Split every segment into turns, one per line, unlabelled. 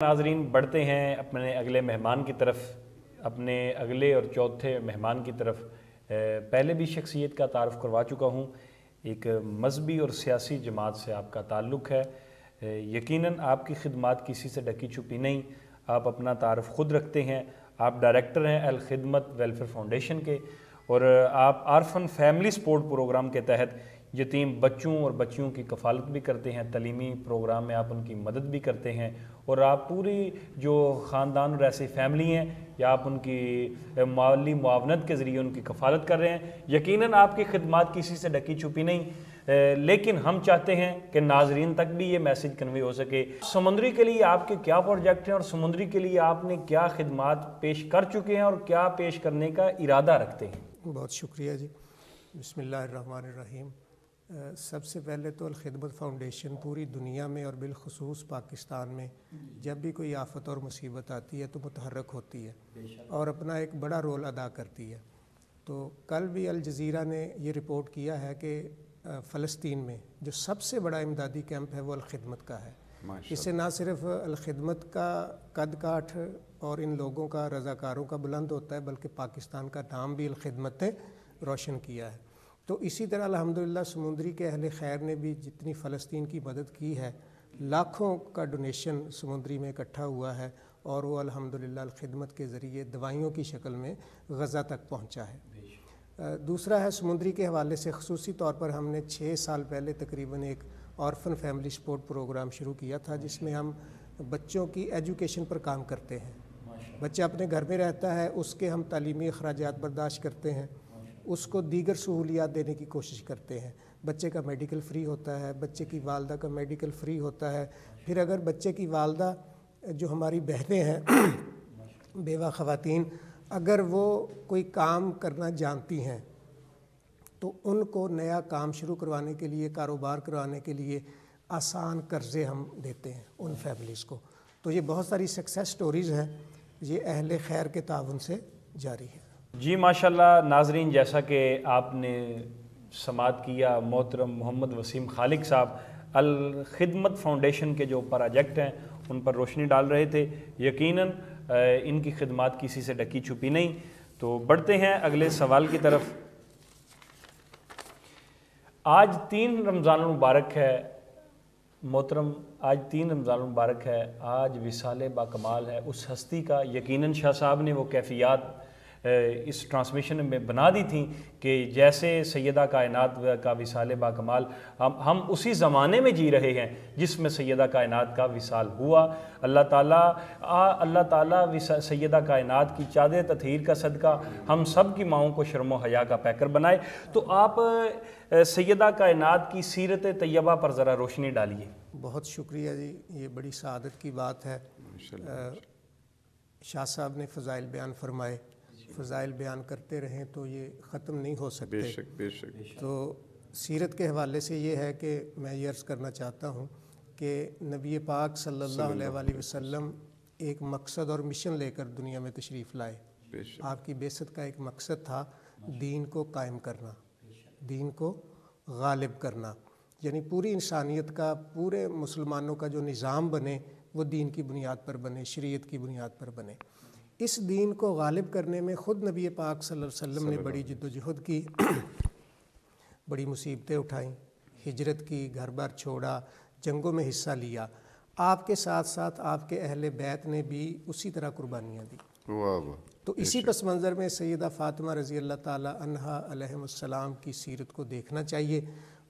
ناظرین بڑھتے ہیں اپنے اگلے مہمان کی طرف، اپنے اگلے اور چوتھے مہمان کی طرف۔ پہلے بھی شخصیت کا تعارف کروا چکا ہوں، ایک مذہبی اور سیاسی جماعت سے آپ کا تعلق ہے۔ یقیناً آپ کی خدمات کسی سے ڈکی چھپی نہیں، آپ اپنا تعارف خود رکھتے ہیں۔ آپ ڈائریکٹر ہیں الخدمت ویلفیئر فاؤنڈیشن کے، اور آپ آرفن فیملی سپورٹ پروگرام کے تحت یتیم بچوں اور بچیوں کی کفالت بھی کرتے ہیں، تعلیمی پروگرام میں آپ ان کی مدد بھی کرتے ہیں، اور آپ پوری جو خاندان اور ایسی فیملی ہیں یا آپ ان کی مالی معاونت کے ذریعے ان کی کفالت کر رہے ہیں۔ یقیناً آپ کی خدمات کسی سے ڈکی چھپی نہیں، لیکن ہم چاہتے ہیں کہ ناظرین تک بھی یہ میسج کنوے ہو سکے۔ سمندری کے لیے آپ کے کیا پروجیکٹ ہیں، اور سمندری کے لیے آپ نے کیا خدمات پیش کر چکے ہیں اور کیا پیش کرنے کا ارادہ رکھتے ہیں؟
بہت شکریہ جی۔ بسم اللہ الرحمن الرحیم۔ سب سے پہلے تو الخدمت فاؤنڈیشن پوری دنیا میں اور بالخصوص پاکستان میں جب بھی کوئی آفت اور مصیبت آتی ہے تو متحرک ہوتی ہے اور اپنا ایک بڑا رول ادا کرتی ہے۔ تو کل بھی الجزیرہ نے یہ رپورٹ کیا ہے کہ فلسطین میں جو سب سے بڑا امدادی کیمپ ہے وہ الخدمت کا ہے۔ اس سے نہ صرف الخدمت کا قد کاٹھ اور ان لوگوں کا رضاکاروں کا بلند ہوتا ہے، بلکہ پاکستان کا نام بھی الخدمت نے روشن کیا ہے۔ تو اسی طرح الحمدللہ سمندری کے اہل خیر نے بھی جتنی فلسطین کی مدد کی ہے، لاکھوں کا ڈونیشن سمندری میں اکٹھا ہوا ہے، اور وہ الحمدللہ الخدمت کے ذریعے دوائیوں کی شکل میں غزہ تک پہنچا ہے۔ دوسرا ہے سمندری کے حوالے سے خصوصی طور پر ہم نے 6 سال پہلے تقریباً ایک آرفن فیملی سپورٹ پروگرام شروع کیا تھا، جس میں ہم بچوں کی ایجوکیشن پر کام کرتے ہیں۔ بچہ اپنے گھر میں رہتا ہے، اس کے ہم تعلیمی اخراجات برداشت کرتے ہیں، اس کو دیگر سہولیات دینے کی کوشش کرتے ہیں۔ بچے کا میڈیکل فری ہوتا ہے، بچے کی والدہ کا میڈیکل فری ہوتا ہے۔ پھر اگر بچے کی والدہ جو ہماری بہنیں ہیں بیوہ خواتین، اگر وہ کوئی کام کرنا جانتی ہیں تو ان کو نیا کام شروع کروانے کے لیے، کاروبار کروانے کے لیے آسان قرضے ہم دیتے ہیں ان فیملیز کو۔ تو یہ بہت ساری سکسیس سٹوریز ہیں، یہ اہل خیر کے تعاون سے جاری ہے۔
جی ماشاءاللہ ناظرین، جیسا کہ آپ نے سماعت کیا، محترم محمد وسیم خالق صاحب الخدمت فاؤنڈیشن کے جو پروجیکٹ ہیں ان پر روشنی ڈال رہے تھے۔ یقیناً ان کی خدمات کسی سے ڈکی چھپی نہیں۔ تو بڑھتے ہیں اگلے سوال کی طرف۔ آج 3 رمضان المبارک ہے محترم، آج 3 رمضان المبارک ہے، آج وصال با کمال ہے اس ہستی کا۔ یقیناً شاہ صاحب نے وہ کیفیات اس ٹرانسمیشن میں بنا دی تھیں کہ جیسے سیدہ کائنات کا وصال با کمال، ہم اسی زمانے میں جی رہے ہیں جس میں سیدہ کائنات کا وصال ہوا۔ اللہ تعالیٰ سیدہ کائنات کی چادر تطہیر کا صدقہ ہم سب کی ماؤں کو شرم و حیا کا پیکر بنائے۔ تو آپ سیدہ کائنات کی سیرت طیبہ پر ذرا روشنی ڈالیے۔
بہت شکریہ جی، یہ بڑی سعادت کی بات ہے۔ شاہ صاحب نے فضائل بیان فرمائے، فضائل بیان کرتے رہیں تو یہ ختم نہیں ہو سکتے۔
بے شک۔
تو سیرت کے حوالے سے یہ ہے کہ میں یہ عرض کرنا چاہتا ہوں کہ نبی پاک صلی اللہ علیہ وآلہ وسلم ایک مقصد اور مشن لے کر دنیا میں تشریف لائے۔ آپ کی بعثت کا ایک مقصد تھا دین کو قائم کرنا، دین کو غالب کرنا، یعنی پوری انسانیت کا، پورے مسلمانوں کا جو نظام بنے وہ دین کی بنیاد پر بنے، شریعت کی بنیاد پر بنے۔ اس دین کو غالب کرنے میں خود نبی پاک صلی اللہ علیہ وسلم نے بڑی جد و جہد کی، بڑی مصیبتیں اٹھائیں، ہجرت کی، گھر بار چھوڑا، جنگوں میں حصہ لیا۔ آپ کے ساتھ ساتھ آپ کے اہل بیت نے بھی اسی طرح قربانیاں دی۔ تو اسی پس منظر میں سیدہ فاطمہ رضی اللہ تعالی عنہا علیہم السلام کی سیرت کو دیکھنا چاہیے،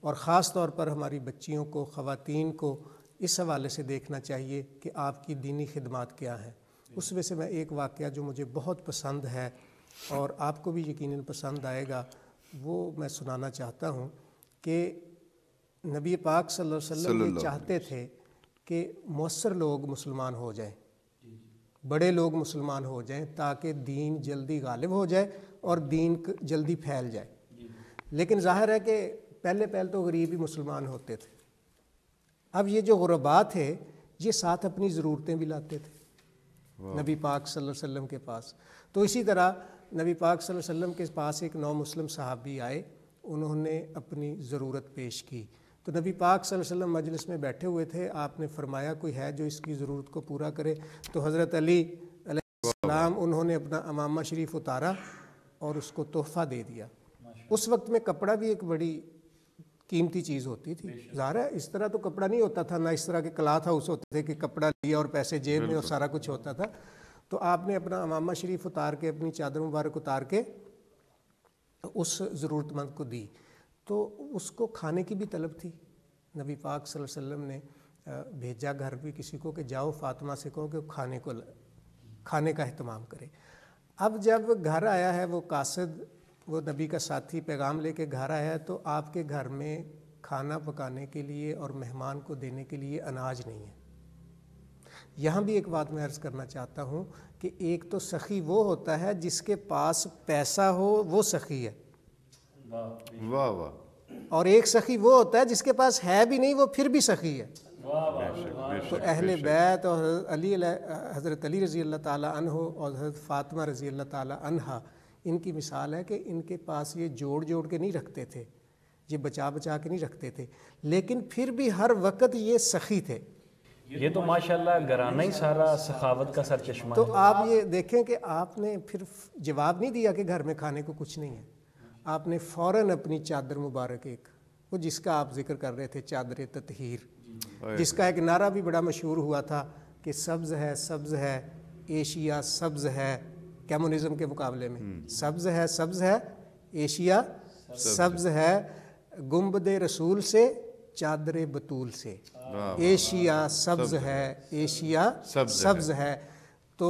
اور خاص طور پر ہماری بچیوں کو، خواتین کو اس حوالے سے دیکھنا چاہیے کہ آپ کی دینی خدمات کیا ہیں۔ اس میں سے میں ایک واقعہ جو مجھے بہت پسند ہے اور آپ کو بھی یقیناً پسند آئے گا، وہ میں سنانا چاہتا ہوں کہ نبی پاک صلی اللہ علیہ وسلم یہ چاہتے تھے کہ مؤثر لوگ مسلمان ہو جائیں، بڑے لوگ مسلمان ہو جائیں، تاکہ دین جلدی غالب ہو جائے اور دین جلدی پھیل جائے۔ لیکن ظاہر ہے کہ پہلے تو غریب ہی مسلمان ہوتے تھے۔ اب یہ جو غرباء تھے یہ ساتھ اپنی ضرورتیں بھی لاتے تھے نبی پاک صلی اللہ علیہ وسلم کے پاس۔ تو اسی طرح نبی پاک صلی اللہ علیہ وسلم کے پاس ایک نو مسلم صحابی آئے، انہوں نے اپنی ضرورت پیش کی۔ تو نبی پاک صلی اللہ علیہ وسلم مجلس میں بیٹھے ہوئے تھے، آپ نے فرمایا کوئی ہے جو اس کی ضرورت کو پورا کرے؟ تو حضرت علی علیہ السلام انہوں نے اپنا امامہ شریف اتارا اور اس کو تحفہ دے دیا۔ اس وقت میں کپڑا بھی ایک بڑی قیمتی چیز ہوتی تھی، ظاہر ہے اس طرح تو کپڑا نہیں ہوتا تھا، نہ اس طرح کے کلاتھ ہاؤس ہوتے تھے کہ کپڑا لیا اور پیسے جیب میں اور سارا کچھ ہوتا تھا۔ تو آپ نے اپنا امامہ شریف اتار کے، اپنی چادر مبارک اتار کے اس ضرورت مند کو دی۔ تو اس کو کھانے کی بھی طلب تھی، نبی پاک صلی اللہ علیہ وسلم نے بھیجا گھر بھی کسی کو کہ جاؤ فاطمہ سے کہو کہ کھانے کا اہتمام کرے۔ اب جب گھر آیا ہے وہ قاصد، وہ نبی کا ساتھی پیغام لے کے گھر آیا ہے، تو آپ کے گھر میں کھانا پکانے کے لیے اور مہمان کو دینے کے لیے اناج نہیں ہے۔ یہاں بھی ایک بات میں عرض کرنا چاہتا ہوں کہ ایک تو سخی وہ ہوتا ہے جس کے پاس پیسہ ہو، وہ سخی ہے،
واہ واہ،
اور ایک سخی وہ ہوتا ہے جس کے پاس ہے بھی نہیں، وہ پھر بھی سخی ہے۔ تو اہل بیت اور حضرت علی رضی اللہ تعالیٰ عنہ اور حضرت فاطمہ رضی اللہ تعالیٰ عنہا، ان کی مثال ہے کہ ان کے پاس یہ جوڑ جوڑ کے نہیں رکھتے تھے، یہ بچا بچا کے نہیں رکھتے تھے، لیکن پھر بھی ہر وقت یہ سخی تھے۔
یہ تو ماشاءاللہ گھرانہ ہی سارا سخاوت کا سرچشمہ ہے۔
تو آپ یہ دیکھیں کہ آپ نے پھر جواب نہیں دیا کہ گھر میں کھانے کو کچھ نہیں ہے، آپ نے فوراً اپنی چادر مبارک، ایک وہ جس کا آپ ذکر کر رہے تھے، چادر تطہیر، جس کا ایک نعرہ بھی بڑا مشہور ہوا تھا کہ سبز ہے سبز ہے ایشیا سبز ہے، کمیونزم کے مقابلے میں سبز ہے ایشیا سبز ہے، گنبد رسول سے چادر بطول سے، ایشیا سبز ہے ایشیا سبز ہے۔ تو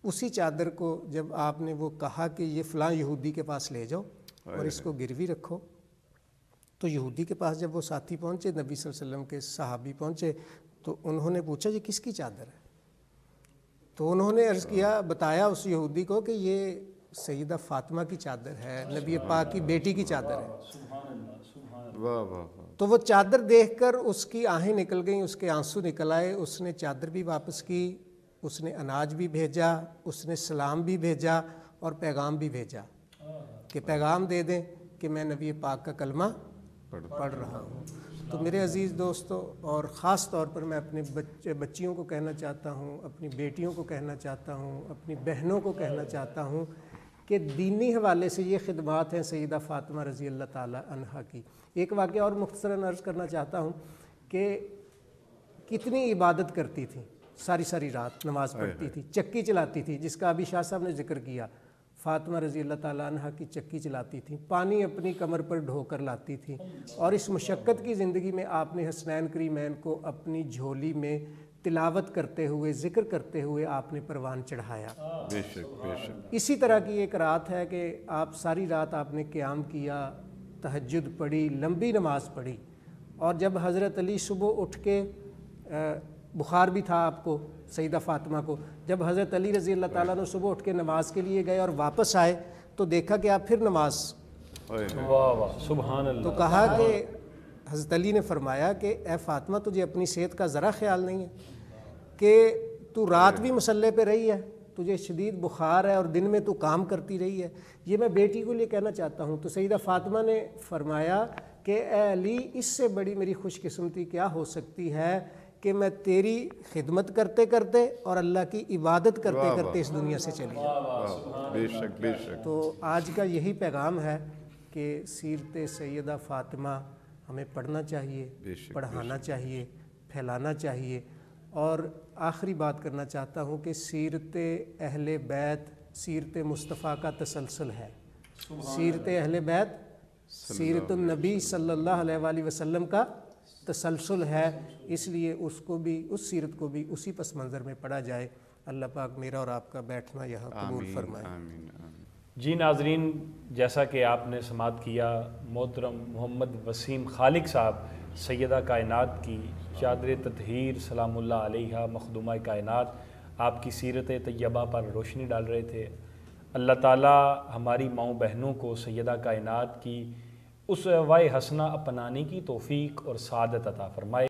اسی چادر کو جب آپ نے وہ کہا کہ یہ فلاں یہودی کے پاس لے جاؤ اور اس کو گروی رکھو، تو یہودی کے پاس جب وہ ساتھی پہنچے، نبی صلی اللہ علیہ وسلم کے صحابی پہنچے، تو انہوں نے پوچھا یہ کس کی چادر ہے؟ تو انہوں نے عرض کیا، بتایا اس یہودی کو کہ یہ سیدہ فاطمہ کی چادر ہے، نبی پاک کی بیٹی کی چادر ہے۔
واہ واہ،
تو وہ چادر دیکھ کر اس کی آہیں نکل گئیں، اس کے آنسو نکل آئے، اس نے چادر بھی واپس کی، اس نے اناج بھی بھیجا، اس نے سلام بھی بھیجا اور پیغام بھی بھیجا کہ پیغام دے دیں کہ میں نبی پاک کا کلمہ پڑھ رہا ہوں۔ تو میرے عزیز دوستو، اور خاص طور پر میں اپنے بچیوں کو کہنا چاہتا ہوں، اپنی بیٹیوں کو کہنا چاہتا ہوں، اپنی بہنوں کو کہنا چاہتا ہوں کہ دینی حوالے سے یہ خدمات ہیں سیدہ فاطمہ رضی اللہ تعالی عنہا کی۔ ایک واقعہ اور مختصراً عرض کرنا چاہتا ہوں کہ کتنی عبادت کرتی تھی، ساری ساری رات نماز پڑھتی تھی، چکی چلاتی تھی، جس کا ابھی شاہ صاحب نے ذکر کیا، فاطمہ رضی اللہ تعالیٰ عنہ کی چکی چلاتی تھیں، پانی اپنی کمر پر ڈھو کر لاتی تھیں، اور اس مشقت کی زندگی میں آپ نے حسنین کریمین کو اپنی جھولی میں تلاوت کرتے ہوئے، ذکر کرتے ہوئے آپ نے پروان چڑھایا۔
بے شک بے شک۔
اسی طرح کی ایک رات ہے کہ آپ ساری رات آپ نے قیام کیا، تہجد پڑھی، لمبی نماز پڑھی، اور جب حضرت علی صبح اٹھ کے، بخار بھی تھا آپ کو سیدہ فاطمہ کو، جب حضرت علی رضی اللہ تعالیٰ نے صبح اٹھ کے نماز کے لیے گئے اور واپس آئے تو دیکھا کہ آپ پھر نماز،
واہ واہ سبحان اللہ۔
تو کہا کہ حضرت علی نے فرمایا کہ اے فاطمہ، تجھے اپنی صحت کا ذرا خیال نہیں ہے کہ تو رات بھی مصلے پہ رہی ہے، تجھے شدید بخار ہے اور دن میں تو کام کرتی رہی ہے۔ یہ میں بیٹی کو لیے کہنا چاہتا ہوں۔ تو سیدہ فاطمہ نے فرمایا کہ اے علی، اس سے بڑی میری خوش قسمتی کیا ہو سکتی ہے کہ میں تیری خدمت کرتے کرتے اور اللہ کی عبادت کرتے کرتے اس دنیا سے چلی جاؤں۔
بے شک بے شک۔
تو آج کا یہی پیغام ہے کہ سیرت سیدہ فاطمہ ہمیں پڑھنا چاہیے، پڑھانا چاہیے، پھیلانا چاہیے۔ اور آخری بات کرنا چاہتا ہوں کہ سیرت اہل بیت سیرت مصطفیٰ کا تسلسل ہے۔ سیرت اہل بیت سیرت النبی صلی اللہ علیہ وآلہ وسلم کا تسلسل ہے، اس لیے اس کو بھی، اس سیرت کو بھی اسی پس منظر میں پڑھا جائے۔ اللہ پاک میرا اور آپ کا بیٹھنا یہاں قبول فرمائے۔
آمین آمین۔
جی ناظرین، جیسا کہ آپ نے سماعت کیا، محترم محمد وسیم خالق صاحب سیدہ کائنات کی چادر تطہیر سلام اللہ علیہا مخدومہ کائنات آپ کی سیرت طیبہ پر روشنی ڈال رہے تھے۔ اللہ تعالیٰ ہماری ماؤں بہنوں کو سیدہ کائنات کی اس وائے حسنہ اپنانے کی توفیق اور سعادت عطا فرمائے۔